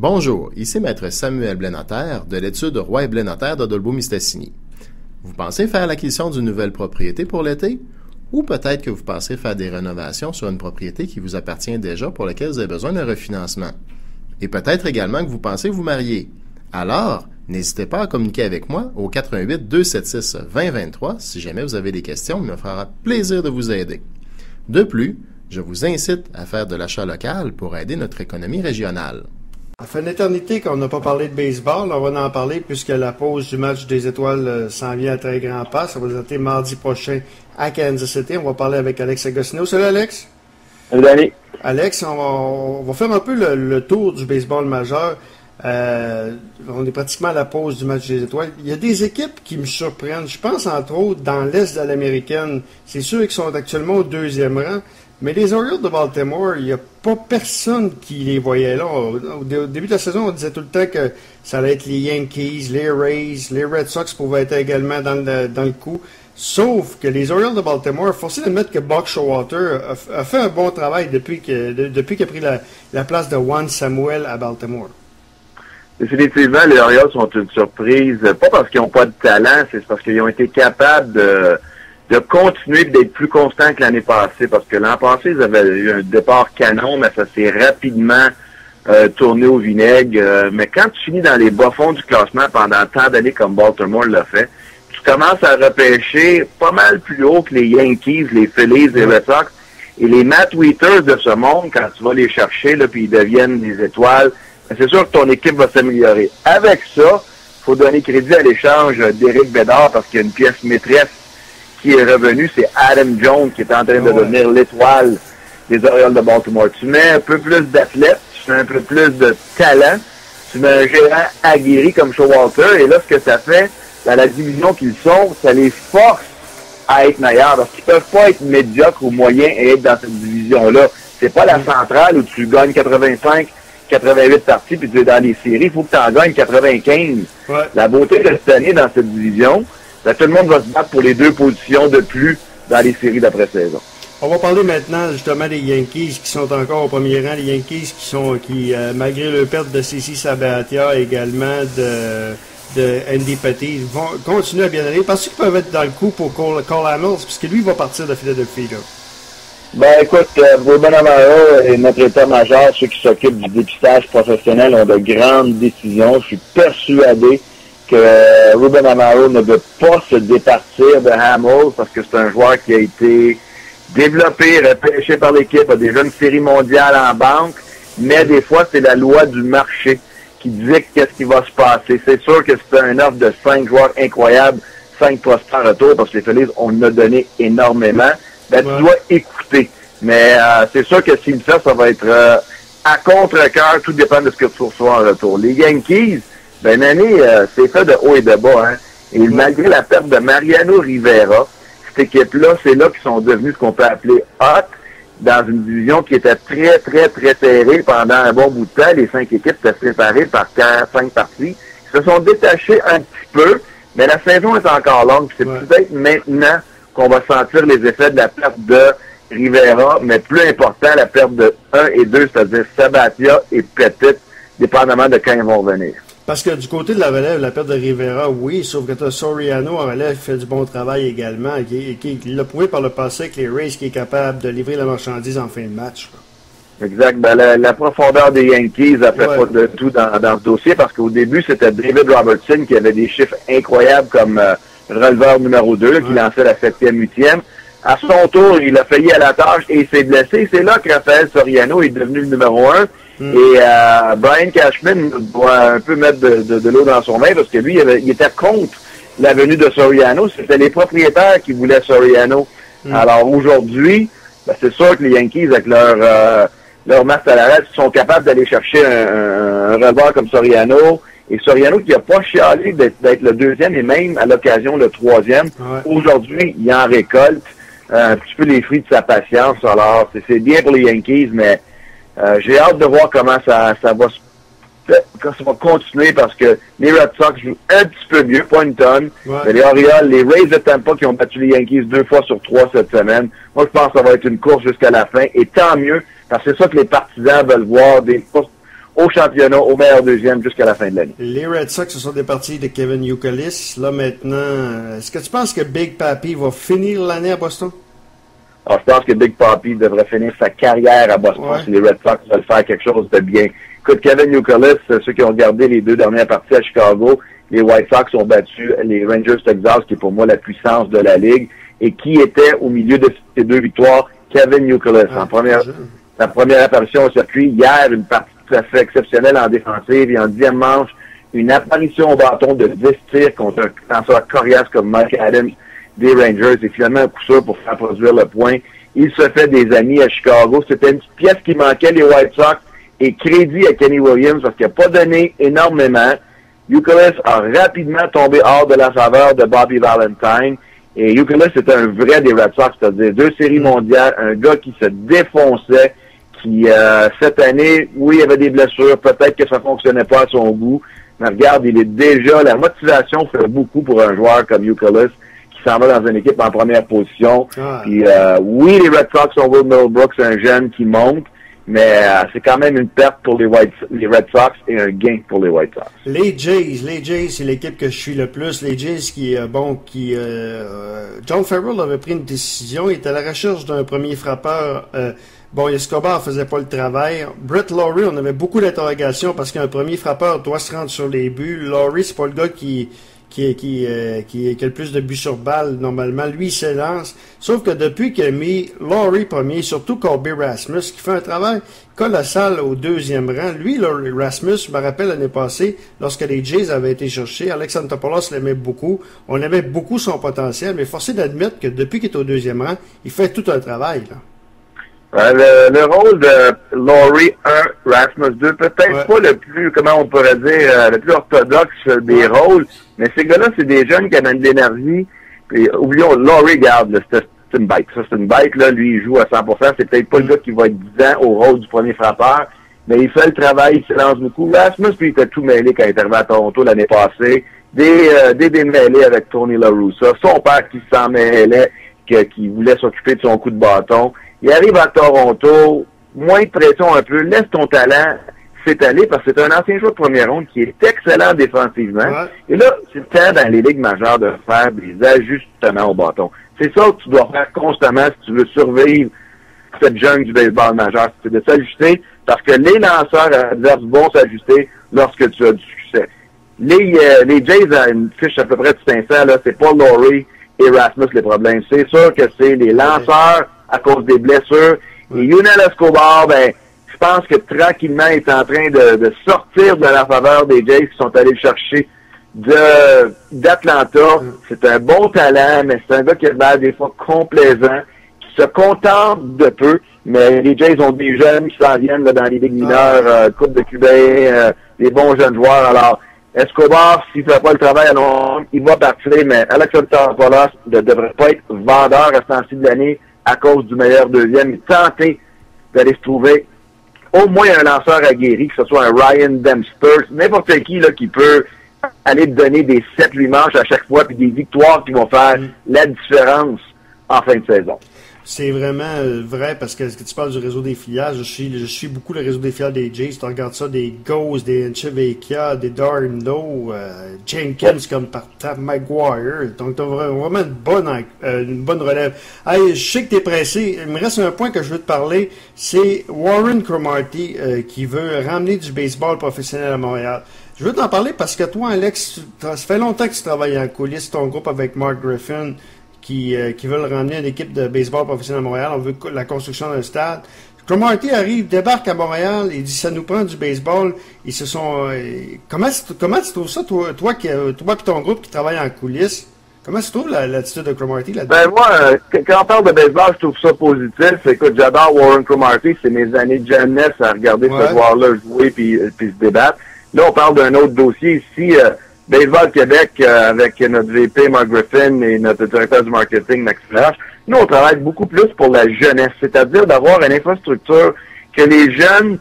Bonjour, ici Maître Samuel Blais-Notaire de l'étude Roy et Blais-Notaire d'Audolbeau-Mistassini. Vous pensez faire l'acquisition d'une nouvelle propriété pour l'été? Ou peut-être que vous pensez faire des rénovations sur une propriété qui vous appartient déjà pour laquelle vous avez besoin d'un refinancement. Et peut-être également que vous pensez vous marier. Alors, n'hésitez pas à communiquer avec moi au 88 276 2023 si jamais vous avez des questions, il me fera plaisir de vous aider. De plus, je vous incite à faire de l'achat local pour aider notre économie régionale. Ça fait une éternité qu'on n'a pas parlé de baseball. On va en parler puisque la pause du match des étoiles s'en vient à très grand pas. Ça va être mardi prochain à Kansas City. On va parler avec Alex Agostino. Salut Alex. Salut Danny. Alex, on va faire un peu le tour du baseball majeur. On est pratiquement à la pause du match des étoiles. Il y a des équipes qui me surprennent. Je pense entre autres dans l'Est de l'Américaine. C'est sûr qu'ils sont actuellement au deuxième rang. Mais les Orioles de Baltimore, il n'y a pas personne qui les voyait là. Au début de la saison, on disait tout le temps que ça allait être les Yankees, les Rays, les Red Sox pouvaient être également dans le coup. Sauf que les Orioles de Baltimore, forcé d'admettre que Buck Showalter a fait un bon travail depuis qu'il a pris la place de Juan Samuel à Baltimore. Définitivement, les Orioles sont une surprise. Pas parce qu'ils n'ont pas de talent, c'est parce qu'ils ont été capables de continuer d'être plus constants que l'année passée, parce que l'an passé, ils avaient eu un départ canon, mais ça s'est rapidement tourné au vinaigre. Mais quand tu finis dans les bas-fonds du classement pendant tant d'années comme Baltimore l'a fait, tu commences à repêcher pas mal plus haut que les Yankees, les Phillies, les Red Sox, et les Matt Wieters de ce monde, quand tu vas les chercher, là, puis ils deviennent des étoiles, c'est sûr que ton équipe va s'améliorer. Avec ça, il faut donner crédit à l'échange d'Éric Bédard, parce qu'il y a une pièce maîtresse qui est revenu, c'est Adam Jones qui est en train de devenir l'étoile des Orioles de Baltimore. Tu mets un peu plus d'athlètes, tu mets un peu plus de talent, tu mets un gérant aguerri comme Showalter, et là, ce que ça fait, dans la division qu'ils sont, ça les force à être meilleurs, parce qu'ils peuvent pas être médiocres ou moyens et être dans cette division-là. C'est pas la centrale où tu gagnes 85, 88 parties, puis tu es dans les séries, il faut que tu en gagnes 95. Ouais. La beauté de cette année dans cette division, ben, tout le monde va se battre pour les 2 positions de plus dans les séries d'après-saison. On va parler maintenant justement des Yankees qui sont encore au premier rang. Les Yankees qui malgré le perte de CC Sabathia également de Andy Petty, vont continuer à bien aller. Parce qu'ils peuvent être dans le coup pour Cole Hamels, puisque lui va partir de Philadelphie. Là. Ben écoute, Ruben Amaro et notre état-major, ceux qui s'occupent du dépistage professionnel, ont de grandes décisions. Je suis persuadé que Ruben Amaro ne veut pas se départir de Hamels parce que c'est un joueur qui a été développé, repêché par l'équipe, a déjà une série mondiale en banque, mais des fois, c'est la loi du marché qui dicte qu'est-ce qui va se passer. C'est sûr que c'est un offre de 5 joueurs incroyables, 5 postes en retour, parce que les Phillies, on en a donné énormément. Ben, tu dois écouter. Mais c'est sûr que s'il le fait, ça va être à contre-cœur, tout dépend de ce que tu reçois en retour. Les Yankees, ben Nani, c'est fait de haut et de bas, hein. Et malgré la perte de Mariano Rivera, cette équipe-là, c'est là qu'ils sont devenus ce qu'on peut appeler hot, dans une division qui était très, très, très serrée pendant un bon bout de temps. Les 5 équipes étaient séparées par 5 parties. Ils se sont détachés un petit peu, mais la saison est encore longue. C'est peut-être maintenant qu'on va sentir les effets de la perte de Rivera, mais plus important, la perte de 1 et 2, c'est-à-dire Sabathia et Pettit, dépendamment de quand ils vont revenir. Parce que du côté de la relève, la perte de Rivera, oui, sauf que tu as Soriano en relève qui fait du bon travail également, qui l'a prouvé par le passé avec les Rays, qui est capable de livrer la marchandise en fin de match. Exact. Ben, la profondeur des Yankees a fait pas de tout dans ce dossier, parce qu'au début, c'était David Robertson qui avait des chiffres incroyables comme releveur numéro 2, qui lançait la 7e, 8e. À son tour, il a failli à la tâche et il s'est blessé. C'est là que Raphaël Soriano est devenu le numéro 1. Et Brian Cashman doit un peu mettre de l'eau dans son vin, parce que lui, il était contre la venue de Soriano. C'était les propriétaires qui voulaient Soriano. Alors aujourd'hui, ben, c'est sûr que les Yankees, avec leur masse salariale, sont capables d'aller chercher un releveur comme Soriano. Et Soriano qui n'a pas chialé d'être le 2e et même à l'occasion le 3e. Ouais. Aujourd'hui, il en récolte un petit peu les fruits de sa patience. Alors, c'est bien pour les Yankees, mais j'ai hâte de voir comment ça va continuer, parce que les Red Sox jouent un petit peu mieux, pas une tonne. Ouais. Mais les Orioles, les Rays de Tampa qui ont battu les Yankees 2 fois sur 3 cette semaine. Moi, je pense que ça va être une course jusqu'à la fin, et tant mieux, parce que c'est ça que les partisans veulent voir, au championnat, au meilleur deuxième jusqu'à la fin de l'année. Les Red Sox se sont départis de Kevin Youkilis. Là, maintenant, est-ce que tu penses que Big Papi va finir l'année à Boston? Alors, je pense que Big Papi devrait finir sa carrière à Boston si les Red Sox veulent faire quelque chose de bien. Écoute, Kevin Youkilis, ceux qui ont regardé les 2 dernières parties à Chicago, les White Sox ont battu les Rangers Texas, qui est pour moi la puissance de la Ligue, et qui était au milieu de ces 2 victoires, Kevin Youkilis. Sa première apparition au circuit, hier, une partie tout à fait exceptionnelle en défensive, et en 10e manche, une apparition au bâton de 10 tirs contre un lanceur coriace comme Mike Adams des Rangers, et finalement un coup sûr pour faire produire le point. Il se fait des amis à Chicago. C'était une petite pièce qui manquait, les White Sox, et crédit à Kenny Williams parce qu'il n'a pas donné énormément. Youkilis a rapidement tombé hors de la faveur de Bobby Valentine. Et Youkilis était un vrai des Red Sox, c'est-à-dire 2 séries mondiales, un gars qui se défonçait, qui, cette année, oui, il y avait des blessures, peut-être que ça fonctionnait pas à son goût, mais regarde, il est déjà, la motivation fait beaucoup pour un joueur comme Youkilis, qui s'en va dans une équipe en première position. Puis, oui, les Red Sox ont Will Millbrook, c'est un jeune qui monte, mais c'est quand même une perte pour les Red Sox et un gain pour les White Sox. Les Jays, c'est l'équipe que je suis le plus. Les Jays John Farrell avait pris une décision, il était à la recherche d'un premier frappeur. Escobar faisait pas le travail. Brett Lawrie, on avait beaucoup d'interrogations parce qu'un premier frappeur doit se rendre sur les buts. Lawrie, c'est pas le gars qui a le plus de buts sur balle, normalement. Lui, il s'élance. Sauf que depuis qu'il a mis Lawrie premier, surtout Colby Rasmus, qui fait un travail colossal au 2e rang. Lui, Rasmus, je me rappelle l'année passée, lorsque les Jays avaient été cherchés, Alex Anthopoulos l'aimait beaucoup. On aimait beaucoup son potentiel, mais forcé d'admettre que depuis qu'il est au 2e rang, il fait tout un travail, là. Le rôle de Lawrie 1, Rasmus 2, peut-être pas le plus, comment on pourrait dire, le plus orthodoxe des rôles, mais ces gars-là, c'est des jeunes qui amènent de l'énergie. Puis, oublions, Lawrie, garde, c'est une bête. Ça, c'est une bête, là. Lui, il joue à 100%. C'est peut-être pas le gars qui va être 10 ans au rôle du premier frappeur, mais il fait le travail, il se lance beaucoup. Rasmus, puis, il était tout mêlé quand il est arrivé à Toronto l'année passée. Des démêlés avec Tony La Russa. Son père qui s'en mêlait, qui voulait s'occuper de son coup de bâton. Il arrive à Toronto, moins de pression un peu, laisse ton talent s'étaler parce que c'est un ancien joueur de première ronde qui est excellent défensivement. Et là, c'est le temps dans les ligues majeures de faire des ajustements au bâton. C'est ça que tu dois faire constamment si tu veux survivre cette jungle du baseball majeur. C'est de s'ajuster parce que les lanceurs adverses vont s'ajuster lorsque tu as du succès. Les Jays ont une fiche à peu près de 500, là, c'est pas Lawrie et Rasmus les problèmes. C'est sûr que c'est les lanceurs à cause des blessures. Et Yunel Escobar, je pense que tranquillement, il est en train de sortir de la faveur des Jays qui sont allés le chercher d'Atlanta. C'est un bon talent, mais c'est un gars qui a l'air des fois complaisant, qui se contente de peu, mais les Jays ont des jeunes qui s'en viennent là, dans les ligues mineures, Coupe de Cubain, des bons jeunes joueurs. Alors, Escobar, s'il ne fait pas le travail à long terme, il va partir, mais Alex Anthopoulos ne devrait pas être vendeur à ce temps-ci de l'année à cause du meilleur deuxième. Tenter d'aller se trouver au moins un lanceur aguerri, que ce soit un Ryan Dempster, n'importe qui là qui peut aller te donner des 7-8 manches à chaque fois, puis des victoires qui vont faire la différence en fin de saison. C'est vraiment vrai parce que tu parles du réseau des filiales, je suis beaucoup le réseau des filiales des Jays. Tu regardes ça, des Ghosts, des Enchevekia, des Darno, Jenkins comme par Tab Maguire. Donc tu as vraiment une bonne relève. Hey, je sais que tu es pressé. Il me reste un point que je veux te parler. C'est Warren Cromartie qui veut ramener du baseball professionnel à Montréal. Je veux t'en parler parce que toi, Alex, ça fait longtemps que tu travailles en coulisses, ton groupe avec Mark Griffin, qui veulent ramener une équipe de baseball professionnel à Montréal. On veut la construction d'un stade. Cromartie arrive, débarque à Montréal, il dit ça nous prend du baseball. Ils se sont. Comment tu trouves ça, toi et ton groupe qui travaille en coulisses? Comment tu trouves l'attitude de Cromartie là-dedans? Moi, quand on parle de baseball, je trouve ça positif. Écoute, j'adore Warren Cromartie. C'est mes années de jeunesse à regarder ce joueur-là jouer puis se débattre. Là, on parle d'un autre dossier ici. Baseball Québec, avec notre VP Mark Griffin et notre directeur du marketing Max Flash, nous, on travaille beaucoup plus pour la jeunesse, c'est-à-dire d'avoir une infrastructure que les jeunes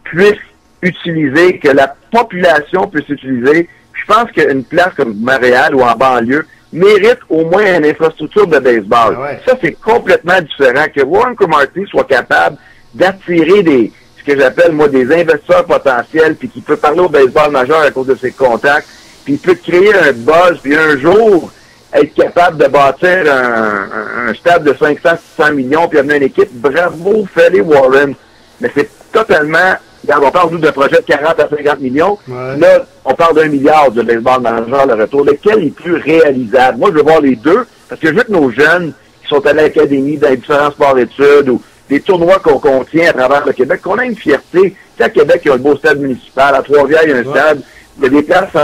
puissent utiliser, que la population puisse utiliser. Je pense qu'une place comme Montréal ou en banlieue mérite au moins une infrastructure de baseball. Ça, c'est complètement différent. Que Warren Cromartie soit capable d'attirer des... que j'appelle, moi, des investisseurs potentiels, puis qui peut parler au baseball majeur à cause de ses contacts, puis il peut créer un buzz, puis un jour être capable de bâtir un stade de 500-600 millions, puis amener une équipe. Bravo, fais-les, Warren. Mais c'est totalement... Regarde, on parle nous d'un projet de 40 à 50 millions. Ouais. Là, on parle d'1 milliard de baseball majeur, le retour. Lequel est plus réalisable? Moi, je veux voir les deux, parce que je veux que nos jeunes qui sont à l'académie, dans les différents sports-études, ou des tournois qu'on tient à travers le Québec, qu'on a une fierté. Tu sais, à Québec, il y a un beau stade municipal. À Trois-Rivières, il y a un stade. Il y a des places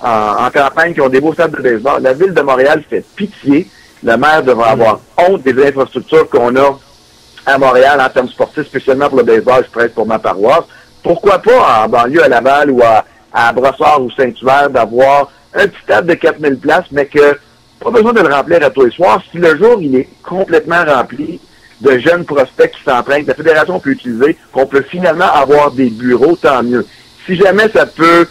en campagne qui ont des beaux stades de baseball. La Ville de Montréal fait pitié. Le maire devrait avoir honte des infrastructures qu'on a à Montréal en termes sportifs, spécialement pour le baseball, je prête pour ma paroisse. Pourquoi pas en banlieue à Laval ou à Brossard ou Saint-Hubert d'avoir un petit stade de 4000 places, mais que pas besoin de le remplir à tous les soirs. Si le jour, il est complètement rempli de jeunes prospects qui s'entraînent, que la fédération peut utiliser, qu'on peut finalement avoir des bureaux, tant mieux. Si jamais ça peut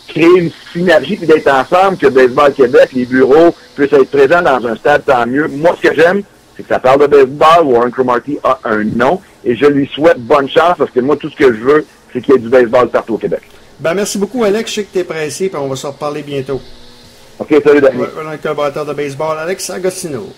créer une synergie puis d'être ensemble, que Baseball Québec, les bureaux puissent être présents dans un stade, tant mieux. Moi, ce que j'aime, c'est que ça parle de baseball. Warren Cromartie a un nom et je lui souhaite bonne chance parce que moi, tout ce que je veux, c'est qu'il y ait du baseball partout au Québec. Ben, merci beaucoup, Alex. Je sais que tu es pressé, puis on va se reparler bientôt. OK, salut, Daniel. Un collaborateur de baseball, Alex Agostino.